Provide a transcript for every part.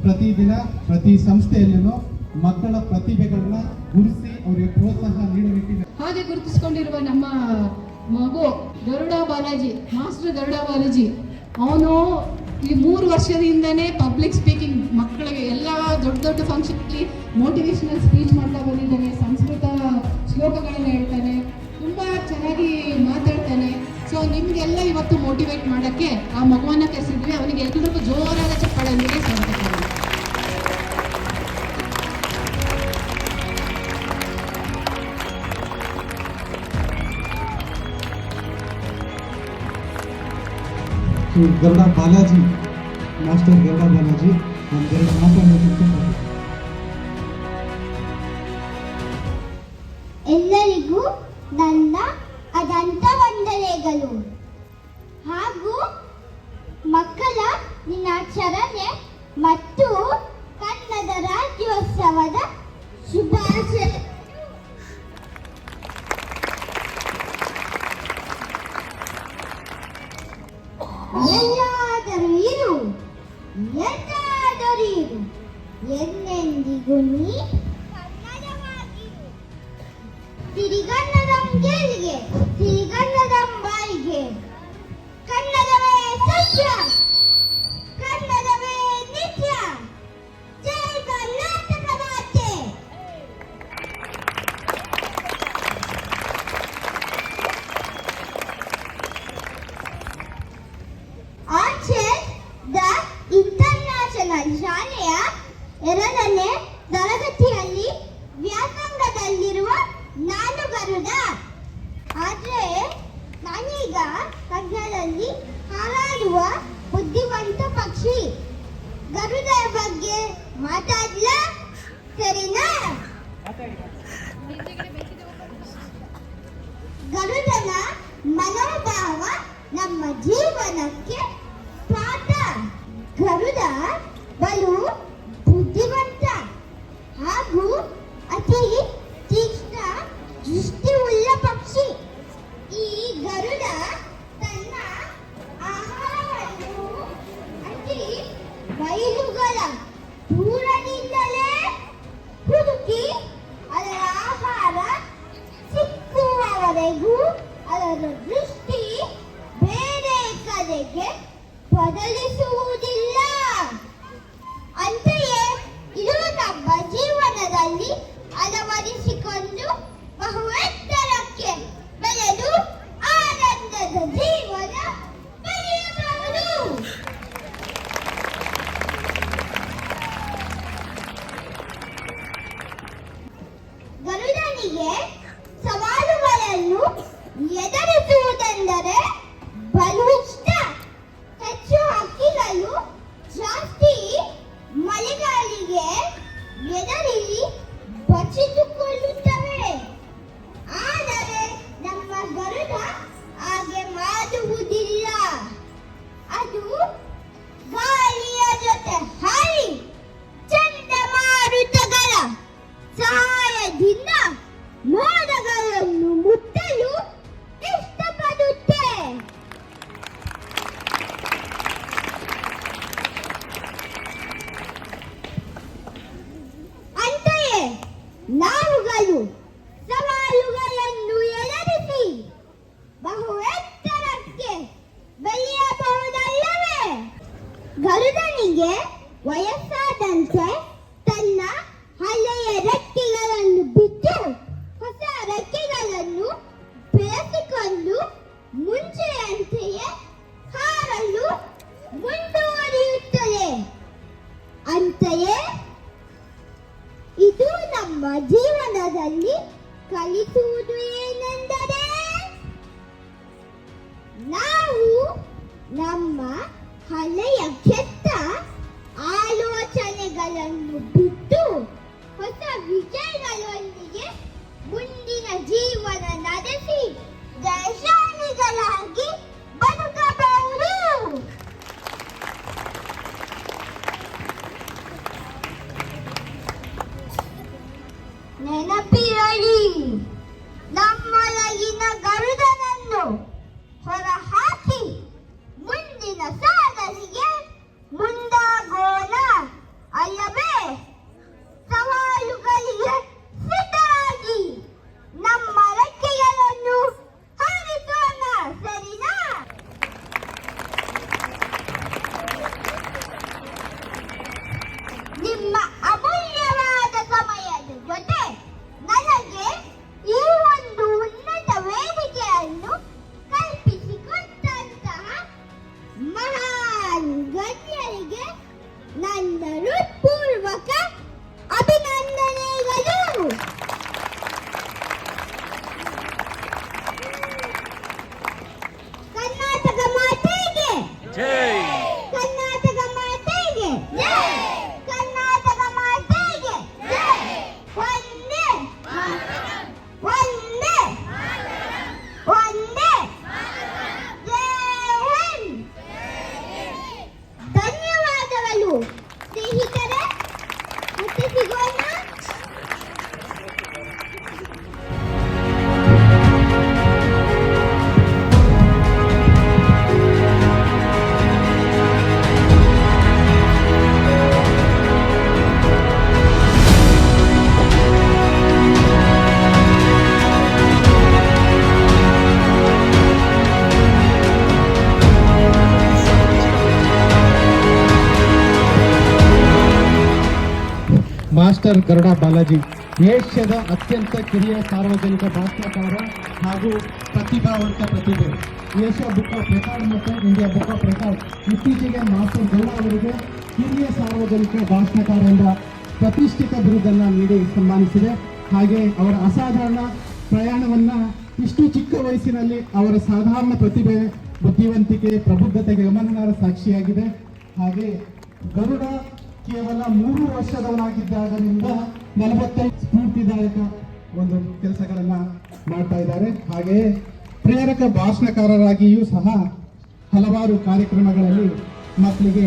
ಪ್ರತಿದಿನ ಪ್ರತಿ ಸಂಸ್ಥೆಯಲ್ಲೂ ಮಕ್ಕಳ ಪ್ರತಿಭೆಗಳನ್ನ ಗುರುತಿಸಿ ಅವರಿಗೆ ಪ್ರೋತ್ಸಾಹ ನೀಡುವ ನಿಟ್ಟಿನಲ್ಲಿ ಹಾಗೆ ಗುರುತಿಸಿಕೊಂಡಿರುವ ನಮ್ಮ ಮಗು ಗರುಡ ಬಾಲಾಜಿ, ಮಾಸ್ಟರ್ ಗರುಡ ಬಾಲಾಜಿ, ಅವನು ಈ 3 ವರ್ಷದಿಂದನೇ ಪಬ್ಲಿಕ್ ಸ್ಪೀಕಿಂಗ್ ಮಕ್ಕಳಿಗೆ ಎಲ್ಲ ದೊಡ್ಡ ದೊಡ್ಡ ಫಂಕ್ಷನ್ಲಿ ಮೋಟಿವೇಶನಲ್ ಸ್ಪೀಚ್ ಮಾಡ್ತಾ ಬಂದಿದ್ದಾನೆ. ಸಂಸ್ಕೃತ ಶ್ಲೋಕಗಳನ್ನು ಹೇಳ್ತಾನೆ, ತುಂಬ ಚೆನ್ನಾಗಿ ಮಾತಾಡ್ತಾನೆ. ಸೊ ನಿಮಗೆಲ್ಲ ಇವತ್ತು ಮೋಟಿವೇಟ್ ಮಾಡೋಕ್ಕೆ ಆ ಮಗುವನ್ನ ಕರೆಸಿದ್ವಿ. ಅವನಿಗೆ ಎಲ್ಲರಿಗೂ ಜೋರಾದ ಚಪ್ಪಾಳೆಯೊಂದಿಗೆ ಸ್ವಾಗತ. ಗರುಡ ಬಾಲಾಜಿ, ಮಾಸ್ಟರ್ ಗರುಡ ಬಾಲಾಜಿ ಒಂದೆರಡು ಮಾತಾಡೋದಕ್ಕೆ. ಎಲ್ಲರಿಗೂ ನನ್ನ ಅದಂತ ವಂದನೆಗಳು ಹಾಗೂ ಮಕ್ಕಳ ದಿನಾಚರಣೆ ಮತ್ತು ಕನ್ನಡ ರಾಜ್ಯೋತ್ಸವದ ಶುಭಾಶಯ. ಎಲ್ಲಾದರೂ ಇರು, ಎಲ್ಲಾದರೂ ಇರು, ಎಂದೆಂದಿಗೂ ನೀ ಕನ್ನಡವಾಗಿರು. ಸಿರಿಗನ್ನಡಂ ಗೆಲ್ಗೆ, ಸಿರಿಗನ್ನಡಂ ಬಾಯಿಗೆ. ಕನ್ನಡವೇ ಸತ್ಯ, ಕನ್ನಡವೇ ನಿತ್ಯ. ಜೈ ಕರ್ನಾಟಕ ಮಾತೆ. ಆರ್ಚರ್ ದ ಇಂಟರ್ನ್ಯಾಷನಲ್ ಶಾಲೆಯ 2ನೇ ತರಗತಿಯಲ್ಲಿ ವ್ಯಾಸಂಗದಲ್ಲಿರುವ ನಾನು ಗರುಡ. ಆದರೆ ನಾನೀಗ ಕನ್ನಡದಲ್ಲಿ ಹಾರಾಡುವ ಬುದ್ಧಿವಂತ ಪಕ್ಷಿ. ಗರುಡರ ಬಗ್ಗೆ ಮಾತಾಡ್ಲ, ಸರಿನಾ? ಗರುಡನ ಮನೋಭಾವ ನಮ್ಮ ಜೀವನಕ್ಕೆ ಪಾಠ. ಗರುಡ ಬಲು ಬುದ್ಧಿವಂತ ಹಾಗೂ ಅತಿ ತೀಕ್ಷ್ಣ ದೃಷ್ಟಿಯುಳ್ಳ ಪಕ್ಷಿ. ಈ ಗರುಡ ತನ್ನ ಆಹಾರವನ್ನು ಅತಿ ಬಯಲುಗಳ ದೂರದಿಂದಲೇ ಹುಡುಕಿ ಅದರ ಆಹಾರ ಸಿಕ್ಕುವವರೆಗೂ ಅದರ ದೃಷ್ಟಿ ಬೇರೆ ಕಡೆಗೆ ಬದಲಿಸುವುದಿಲ್ಲ. ಅಂತೆಯೇ ಇದು ನಮ್ಮ ಜೀವನದಲ್ಲಿ ಅಳವಡಿಸಿಕೊಂಡು ಬಹು ಎತ್ತರಕ್ಕೆ ಬೆಳೆದು ಆನಂದದ ಜೀವನ ಪಡೆಯಬಹುದು. ಗರುಡನಿಗೆ ಸವಾಲುಗಳನ್ನು ಎದುರಿಸುವುದೆಂದರೆ ಬಲು ಇಷ್ಟ. ಹೆಚ್ಚು ಹಕ್ಕಿಗಳು ಜಾಸ್ತಿ ಮಳೆಗಾಳಿಗೆ ಎದರಿ ಬಚ್ಚಿಟ್ಟುಕೊಳ್ಳುತ್ತವೆ. ಆದರೆ ನಮ್ಮ ಗರುಡ ಹಾಗೆ ಮಾಡುವುದಿಲ್ಲ. ಅದು ಗಾಳಿಯ ಜೊತೆ ಹಾರಿ ಚಂಡಮಾರುತಗಳ ಸಹಾಯದಿಂದ ಮೋಡಗಳನ್ನು ಮುಟ್ಟಲು ಇಷ್ಟಪಡುತ್ತೆ. ಅಂತೆಯೇ ನಾವುಗಳು ಸವಾಲುಗಳನ್ನು ಎದುರಿಸಿ ಬಹು ಎತ್ತರಕ್ಕೆ ಬೆಳೆಯಬಹುದಲ್ಲವೇ? ಗರುಡನಿಗೆ ವಯಸ್ಸಾದಂತೆ ತನ್ನ ಹಳೆಯ ರೆಕ್ಕೆಗಳನ್ನು ಬಿಟ್ಟು ಹೊಸ ರೆಕ್ಕೆಗಳನ್ನು ಬೆಳೆಸಿಕೊಂಡು ಮುಂಚೆಯಂತೆಯೇ ಹಾರಲು ಮುಂದುವರಿಯುತ್ತದೆ. ಅಂತೆಯೇ ಇದು ನಮ್ಮ ಜೀವನದಲ್ಲಿ ಕಲಿಸುವುದು ಏನೆಂದರೆ ನಾವು ನಮ್ಮ ಹಳೆಯ ಕೆಟ್ಟ ಆಲೋಚನೆಗಳನ್ನು ಬಿಟ್ಟು ಹೊಸ ವಿಚಾರಗಳೊಂದಿಗೆ ಮುಂದಿನ ಜೀವನ ನಡೆಸಿ ಜಯಶಾಲಿಗಳಾಗಿ ಬದುಕಬಹುದು. ನೆನಪಿರಲಿ, ನಮ್ಮೊಳಗಿನ ಗರುಡನನ್ನು ಹೊರಹಾಕಿ ಮುಂದಿನ ಸಾಧನೆಗೆ ಮುಂದಾಗೋಣ. ಮಾಸ್ಟರ್ ಗರುಡ ಬಾಲಾಜಿ ಏಷ್ಯಾದ ಅತ್ಯಂತ ಕಿರಿಯ ಸಾರ್ವಜನಿಕ ಭಾಷಣಕಾರ ಹಾಗೂ ಪ್ರತಿಭಾವಂತ ಪ್ರತಿಭೆ. ಏಷ್ಯಾ ಬುಕ್ ಆಫ್ ರೆಕಾರ್ಡ್ ಮತ್ತು ಇಂಡಿಯಾ ಬುಕ್ ಆಫ್ ರೆಕಾರ್ಡ್ ಇತ್ತೀಚೆಗೆ ಮಾಸ್ಟರ್ ಗರುಡ ಅವರಿಗೆ ಕಿರಿಯ ಸಾರ್ವಜನಿಕ ಭಾಷಣಕಾರ ಎಂಬ ಪ್ರತಿಷ್ಠಿತ ಬಿರುದನ್ನು ನೀಡಿ ಸನ್ಮಾನಿಸಿದೆ. ಹಾಗೆ ಅವರ ಅಸಾಧಾರಣ ಪ್ರಯಾಣವನ್ನ ಇಷ್ಟು ಚಿಕ್ಕ ವಯಸ್ಸಿನಲ್ಲಿ ಅವರ ಸಾಧಾರಣ ಪ್ರತಿಭೆ, ಬುದ್ಧಿವಂತಿಕೆ, ಪ್ರಬುದ್ಧತೆಗೆ ಗಮನಾರ್ಹ ಸಾಕ್ಷಿಯಾಗಿದೆ. ಹಾಗೆ ಗರುಡ ಕೇವಲ 3 ವರ್ಷದವನಾಗಿದ್ದಾಗನಿಂದ 45 ಸ್ಫೂರ್ತಿದಾಯಕ ಒಂದು ಕೆಲಸಗಳನ್ನ ಮಾಡ್ತಾ ಇದ್ದಾರೆ. ಹಾಗೆಯೇ ಪ್ರೇರಕ ಭಾಷಣಕಾರರಾಗಿಯೂ ಸಹ ಹಲವಾರು ಕಾರ್ಯಕ್ರಮಗಳಲ್ಲಿ ಮಕ್ಕಳಿಗೆ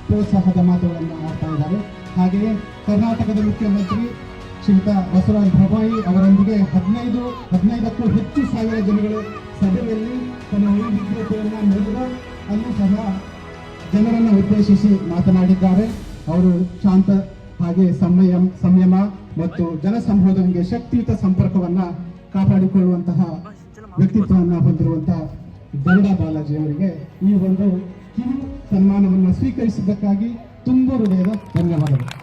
ಪ್ರೋತ್ಸಾಹದ ಮಾತುಗಳನ್ನು ಆಡ್ತಾ ಇದ್ದಾರೆ. ಹಾಗೆಯೇ ಕರ್ನಾಟಕದ ಮುಖ್ಯಮಂತ್ರಿ ಶ್ರೀಯುತ ಬಸವರಾಜ ಬೊಮ್ಮಾಯಿ ಅವರೊಂದಿಗೆ 15ಕ್ಕೂ ಹೆಚ್ಚು ಸಾವಿರ ಜನಗಳು ಸಭೆಯಲ್ಲಿ ತನ್ನ ವೈವಿಧ್ಯತೆಯನ್ನು ಮೆರೆದ ಅಲ್ಲೂ ಸಹ ಜನರನ್ನು ಉದ್ದೇಶಿಸಿ ಮಾತನಾಡಿದ್ದಾರೆ. ಅವರು ಶಾಂತ ಹಾಗೆ ಸಂಯಮ ಮತ್ತು ಜನಸಂಬೋಧನೆಗೆ ಶಕ್ತಿಯುತ ಸಂಪರ್ಕವನ್ನ ಕಾಪಾಡಿಕೊಳ್ಳುವಂತಹ ವ್ಯಕ್ತಿತ್ವವನ್ನು ಹೊಂದಿರುವಂತಹ ಗರುಡ ಬಾಲಾಜಿ ಅವರಿಗೆ ಈ ಒಂದು ಕಿರು ಸನ್ಮಾನವನ್ನು ಸ್ವೀಕರಿಸಿದ್ದಕ್ಕಾಗಿ ತುಂಬ ಹೃದಯದ ಧನ್ಯವಾದಗಳು.